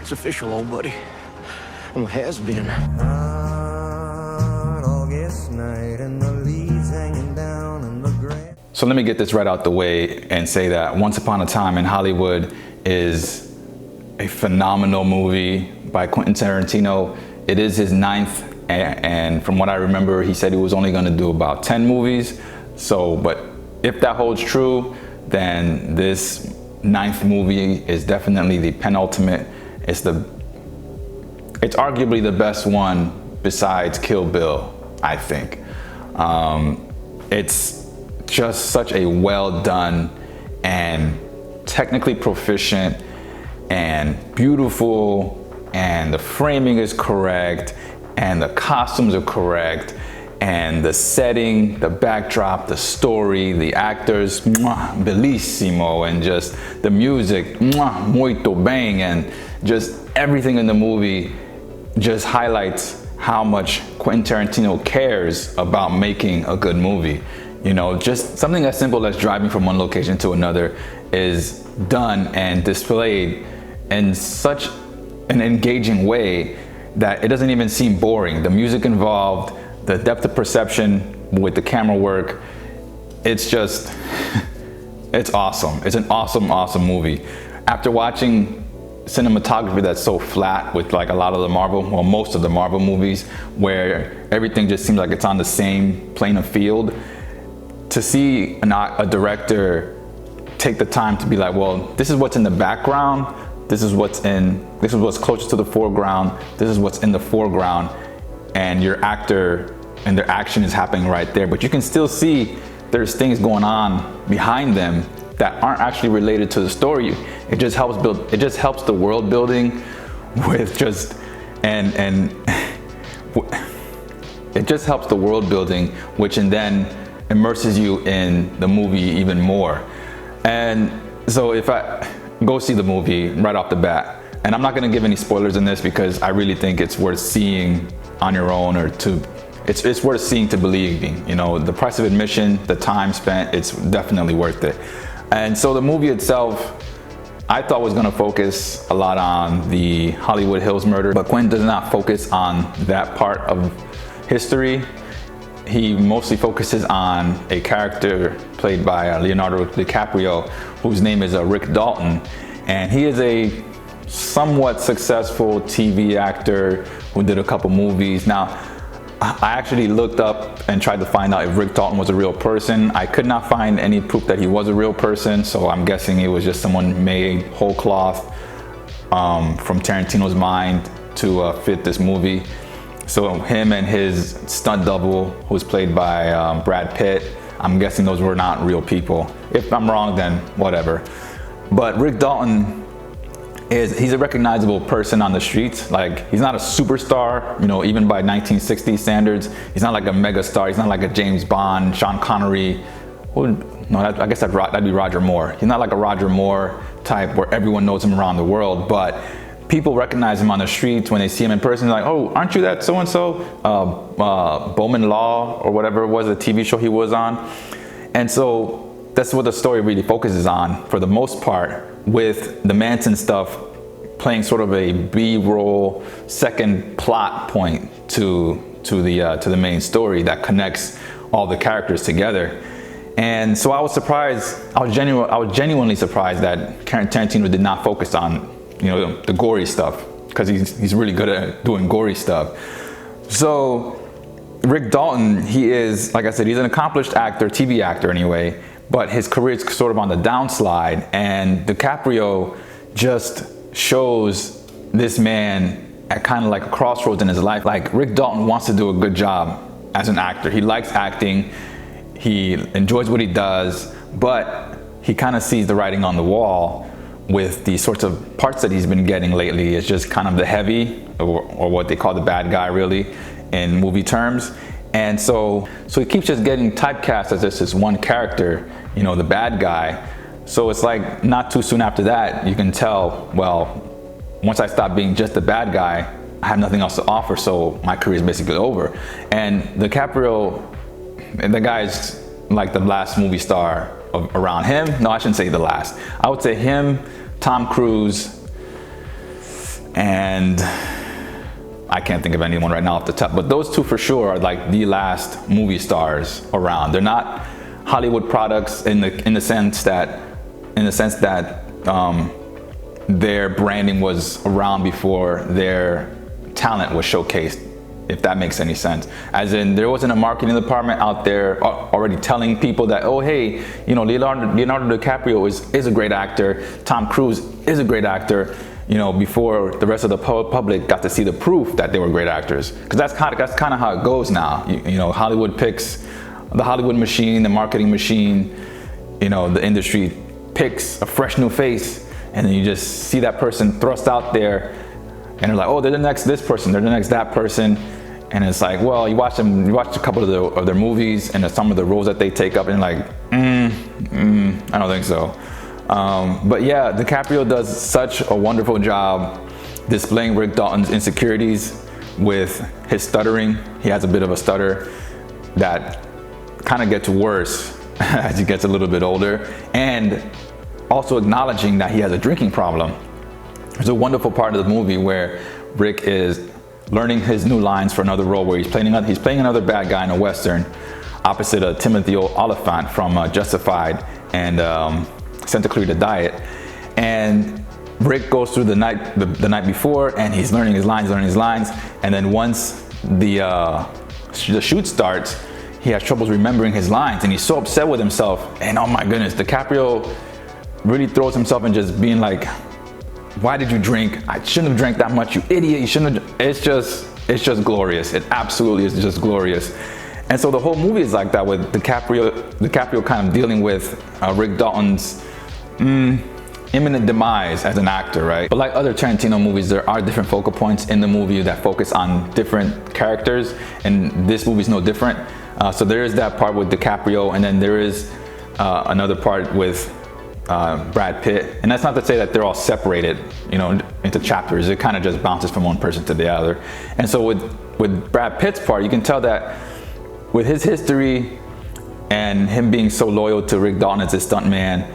It's official, old buddy. Well, it has been. August night and the leaves hanging down in the grass. So let me get this right out the way and say that Once Upon a Time in Hollywood is a phenomenal movie by Quentin Tarantino. It is his 9th, and from what I remember, he said he was only going to do about 10 movies. So, but if that holds true, then this 9th movie is definitely the penultimate. It's arguably the best one besides Kill Bill, I think. It's just such a well done and technically proficient and beautiful, and the framing is correct, and the costumes are correct, and the setting, the backdrop, the story, the actors, bellissimo, and just the music, muito bang, and just everything in the movie just highlights how much Quentin Tarantino cares about making a good movie. You know, just something as simple as driving from one location to another is done and displayed in such an engaging way that it doesn't even seem boring. The music involved, the depth of perception with the camera work, it's just, it's awesome. It's an awesome, awesome movie. After watching cinematography that's so flat with like a lot of the Marvel, well, most of the Marvel movies, where everything just seems like it's on the same plane of field, to see a director take the time to be like, well, this is what's in the background, this is what's closest to the foreground, this is what's in the foreground, and your actor and their action is happening right there, but you can still see there's things going on behind them that aren't actually related to the story. It just helps the world building with just, and it just helps the world building, which and then immerses you in the movie even more. And so if I go see the movie right off the bat, and I'm not gonna give any spoilers in this because I really think it's worth seeing on your own, or it's worth seeing to believing. You know, the price of admission, the time spent, it's definitely worth it. And so the movie itself, I thought was gonna focus a lot on the Hollywood Hills murder, but Quentin does not focus on that part of history. He mostly focuses on a character played by Leonardo DiCaprio, whose name is Rick Dalton. And he is a somewhat successful TV actor who did a couple movies. Now, I actually looked up and tried to find out if Rick Dalton was a real person. I could not find any proof that he was a real person, so I'm guessing it was just someone made whole cloth from Tarantino's mind to fit this movie. So him and his stunt double, who's played by Brad Pitt, I'm guessing those were not real people. If I'm wrong, then whatever. But Rick Dalton he's a recognizable person on the streets. Like, he's not a superstar, you know, even by 1960s standards. He's not like a mega star. He's not like a James Bond, Sean Connery. I guess that'd be Roger Moore. He's not like a Roger Moore type where everyone knows him around the world, but people recognize him on the streets when they see him in person. They're like, oh, aren't you that so-and-so? Bowman Law, or whatever it was, the TV show he was on. And so that's what the story really focuses on for the most part, with the Manson stuff playing sort of a B-roll second plot point to the main story that connects all the characters together. And so I was surprised, I was genuinely surprised that Tarantino did not focus on, you know, the gory stuff, because he's really good at doing gory stuff. So Rick Dalton, he is, like I said, he's an accomplished actor, TV actor anyway, but his career is sort of on the downslide, and DiCaprio just shows this man at kind of like a crossroads in his life. Like, Rick Dalton wants to do a good job as an actor. He likes acting, he enjoys what he does, but he kind of sees the writing on the wall with the sorts of parts that he's been getting lately. It's just kind of the heavy, or what they call the bad guy really in movie terms. And so he keeps just getting typecast as just this one character, you know, the bad guy. So it's like not too soon after that, you can tell, well, once I stop being just the bad guy, I have nothing else to offer, so my career is basically over. And DiCaprio, the guy's like the last movie star around him. No, I shouldn't say the last. I would say him, Tom Cruise, and I can't think of anyone right now off the top, but those two for sure are like the last movie stars around. They're not Hollywood products in the sense that their branding was around before their talent was showcased, if that makes any sense. As in, there wasn't a marketing department out there already telling people that, oh hey, you know, Leonardo DiCaprio is a great actor, Tom Cruise is a great actor, you know, before the rest of the public got to see the proof that they were great actors. Because that's kind of how it goes now. You know, Hollywood picks the Hollywood machine, the marketing machine, you know, the industry picks a fresh new face, and then you just see that person thrust out there, and they're like, oh, they're the next this person, they're the next that person. And it's like, well, you watch a couple of their movies and some of the roles that they take up, and you're like, I don't think so. But yeah, DiCaprio does such a wonderful job displaying Rick Dalton's insecurities with his stuttering. He has a bit of a stutter that kind of gets worse as he gets a little bit older, and also acknowledging that he has a drinking problem. There's a wonderful part of the movie where Rick is learning his new lines for another role, where he's playing another bad guy in a Western opposite Timothy Oliphant from Justified and Santa Clarita Diet. And Rick goes through the night before, and he's learning his lines, and then once the shoot starts, he has troubles remembering his lines, and he's so upset with himself. And oh my goodness, DiCaprio really throws himself in just being like, why did you drink? I shouldn't have drank that much, you idiot. You shouldn't have. It's just glorious. It absolutely is just glorious. And so the whole movie is like that, with DiCaprio kind of dealing with Rick Dalton's imminent demise as an actor, right? But like other Tarantino movies, there are different focal points in the movie that focus on different characters, and this movie's no different. So there is that part with DiCaprio, and then there is another part with Brad Pitt. And that's not to say that they're all separated, you know, into chapters. It kind of just bounces from one person to the other. And so with Brad Pitt's part, you can tell that with his history and him being so loyal to Rick Dalton as his stuntman,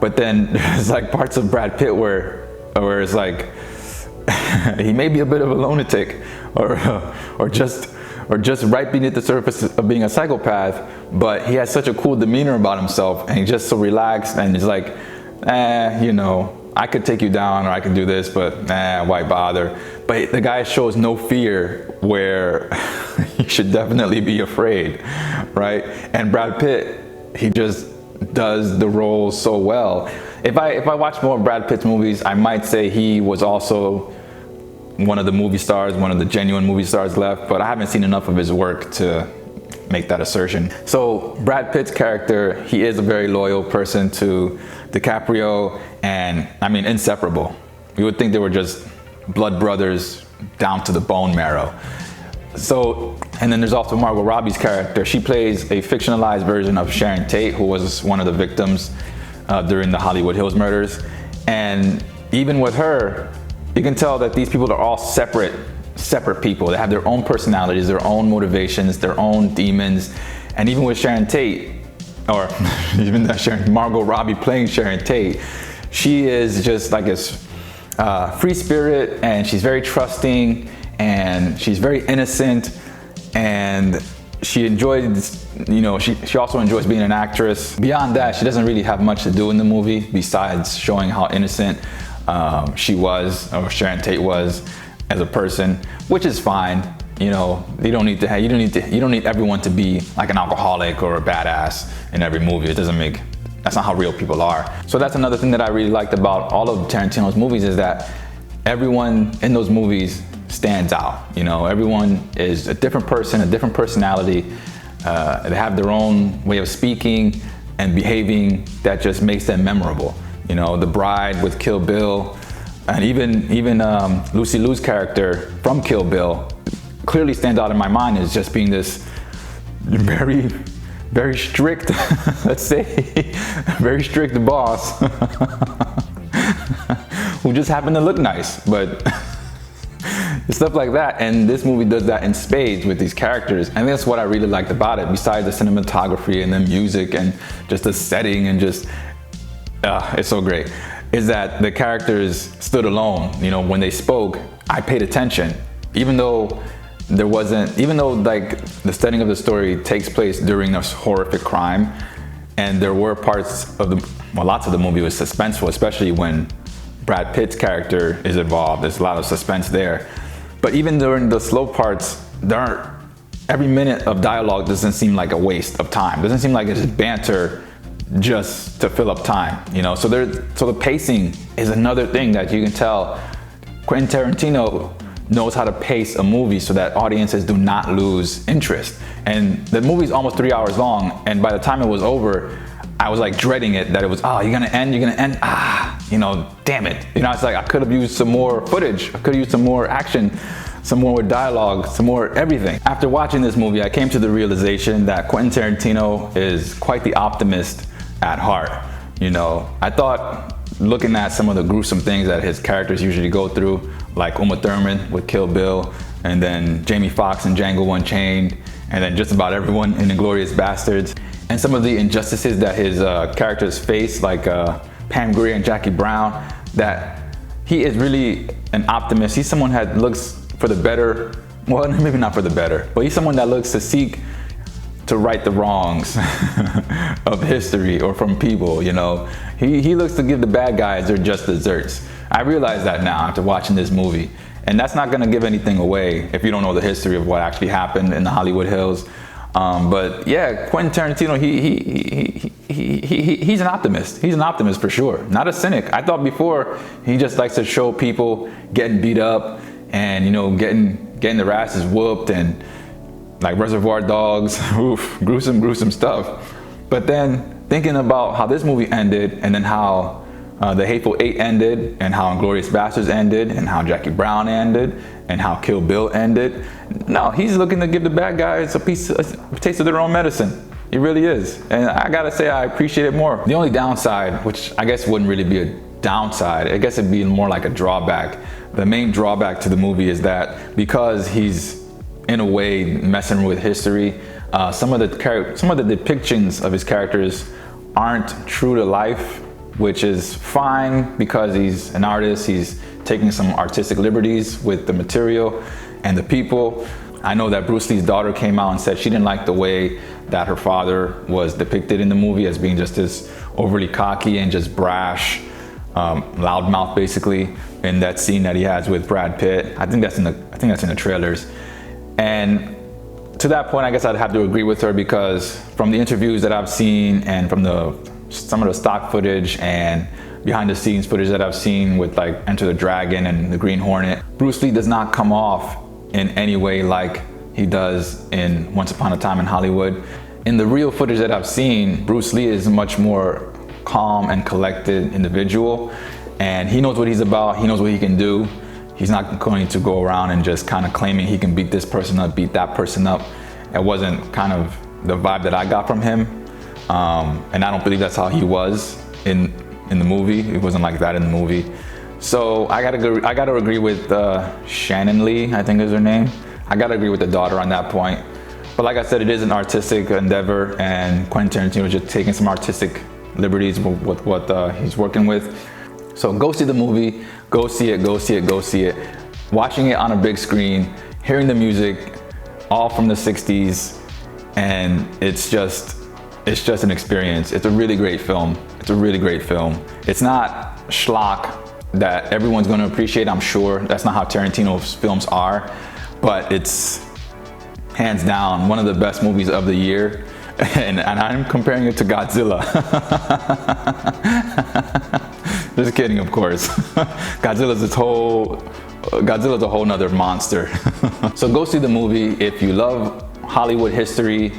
but then there's like parts of Brad Pitt where it's like he may be a bit of a lunatic, or just right beneath the surface of being a psychopath, but he has such a cool demeanor about himself, and he's just so relaxed, and he's like, you know, I could take you down, or I could do this, but why bother? But the guy shows no fear, where you should definitely be afraid, right? And Brad Pitt, he just does the role so well. If I watch more of Brad Pitt's movies, I might say he was also one of the movie stars, one of the genuine movie stars left, but I haven't seen enough of his work to make that assertion. So Brad Pitt's character, he is a very loyal person to DiCaprio, and I mean, inseparable. You would think they were just blood brothers down to the bone marrow. So, and then there's also Margot Robbie's character. She plays a fictionalized version of Sharon Tate, who was one of the victims during the Hollywood Hills murders. And even with her, you can tell that these people are all separate people. They have their own personalities, their own motivations, their own demons. And even with Sharon Tate, or even Margot Robbie playing Sharon Tate, she is just like this free spirit, and she's very trusting, and she's very innocent, and she enjoys, you know, she also enjoys being an actress. Beyond that, she doesn't really have much to do in the movie besides showing how innocent she was, or Sharon Tate was, as a person, which is fine. You know, you don't need everyone to be like an alcoholic or a badass in every movie. That's not how real people are. So that's another thing that I really liked about all of Tarantino's movies, is that everyone in those movies stands out. You know, everyone is a different person, a different personality. They have their own way of speaking and behaving that just makes them memorable. You know, The Bride with Kill Bill, and even Lucy Liu's character from Kill Bill clearly stands out in my mind as just being this very, very strict, let's say, very strict boss who just happened to look nice, but stuff like that. And this movie does that in spades with these characters, and that's what I really liked about it, besides the cinematography and the music and just the setting, and just it's so great. is that the characters stood alone. You know, when they spoke, I paid attention, even though like the setting of the story takes place during a horrific crime, and there were parts of lots of the movie was suspenseful, especially when Brad Pitt's character is involved. There's a lot of suspense there. But even during the slow parts, every minute of dialogue doesn't seem like a waste of time. Doesn't seem like it's just banter just to fill up time, you know? So the pacing is another thing that you can tell. Quentin Tarantino knows how to pace a movie so that audiences do not lose interest. And the movie's almost 3 hours long, and by the time it was over, I was like dreading it, that it was, oh, you're gonna end, you know, damn it. You know, it's like I could have used some more footage, I could have used some more action, some more dialogue, some more everything. After watching this movie, I came to the realization that Quentin Tarantino is quite the optimist at heart. You know, I thought, looking at some of the gruesome things that his characters usually go through, like Uma Thurman with Kill Bill, and then Jamie Foxx in Django Unchained, and then just about everyone in Inglourious Basterds, and some of the injustices that his characters face, like Pam Grier and Jackie Brown, that he is really an optimist. He's someone that looks for the better, well, maybe not for the better, but he's someone that looks to seek to right the wrongs of history or from people, you know. He looks to give the bad guys their just desserts. I realize that now after watching this movie. And that's not gonna give anything away if you don't know the history of what actually happened in the Hollywood Hills. But yeah, Quentin Tarantino, he's an optimist. He's an optimist for sure, not a cynic. I thought before he just likes to show people getting beat up and, you know, getting their asses whooped, and like Reservoir Dogs, oof, gruesome stuff. But then thinking about how this movie ended, and then how The Hateful Eight ended, and how Inglourious Basterds ended, and how Jackie Brown ended, and how Kill Bill ended. No, he's looking to give the bad guys a taste of their own medicine. He really is. And I gotta say, I appreciate it more. The only downside, which I guess wouldn't really be a downside, I guess it'd be more like a drawback. The main drawback to the movie is that because he's in a way messing with history, some of the depictions of his characters aren't true to life, which is fine because he's an artist. He's taking some artistic liberties with the material and the people. I know that Bruce Lee's daughter came out and said she didn't like the way that her father was depicted in the movie as being just this overly cocky and just brash, loudmouth basically, in that scene that he has with Brad Pitt. I think that's in the trailers. And to that point, I guess I'd have to agree with her, because from the interviews that I've seen and from some of the stock footage and behind the scenes footage that I've seen with like Enter the Dragon and the Green Hornet, Bruce Lee does not come off in any way like he does in Once Upon a Time in Hollywood. In the real footage that I've seen, Bruce Lee is a much more calm and collected individual, and he knows what he's about, he knows what he can do. He's not going to go around and just kind of claiming he can beat this person up, beat that person up. It wasn't kind of the vibe that I got from him. And I don't believe that's how he was in the movie. It wasn't like that in the movie. So I gotta agree with Shannon Lee, I think is her name. I gotta agree with the daughter on that point. But like I said, it is an artistic endeavor, and Quentin Tarantino is just taking some artistic liberties with what he's working with. So go see the movie, go see it. Watching it on a big screen, hearing the music, all from the 60s, and it's just an experience. It's a really great film. It's not schlock that everyone's gonna appreciate, I'm sure. That's not how Tarantino's films are, but it's hands down one of the best movies of the year. And I'm comparing it to Godzilla. Just kidding, of course. Godzilla's a whole nother monster. So go see the movie if you love Hollywood history,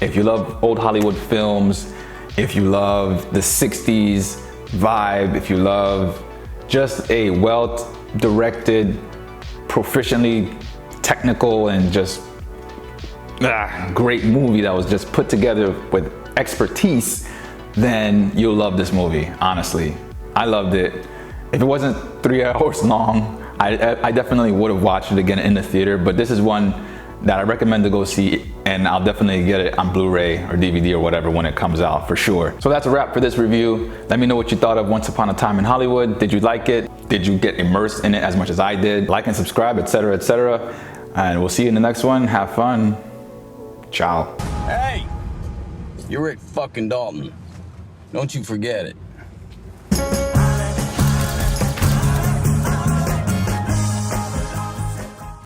if you love old Hollywood films, if you love the 60s vibe, if you love just a well-directed, proficiently technical, and just great movie that was just put together with expertise, then you'll love this movie, honestly. I loved it. If it wasn't 3 hours long, I definitely would have watched it again in the theater, but this is one that I recommend to go see, and I'll definitely get it on Blu-ray or DVD or whatever when it comes out, for sure. So that's a wrap for this review. Let me know what you thought of Once Upon a Time in Hollywood. Did you like it? Did you get immersed in it as much as I did? Like and subscribe, etc., etc. And we'll see you in the next one. Have fun. Ciao. Hey, you're Rick fucking Dalton. Don't you forget it.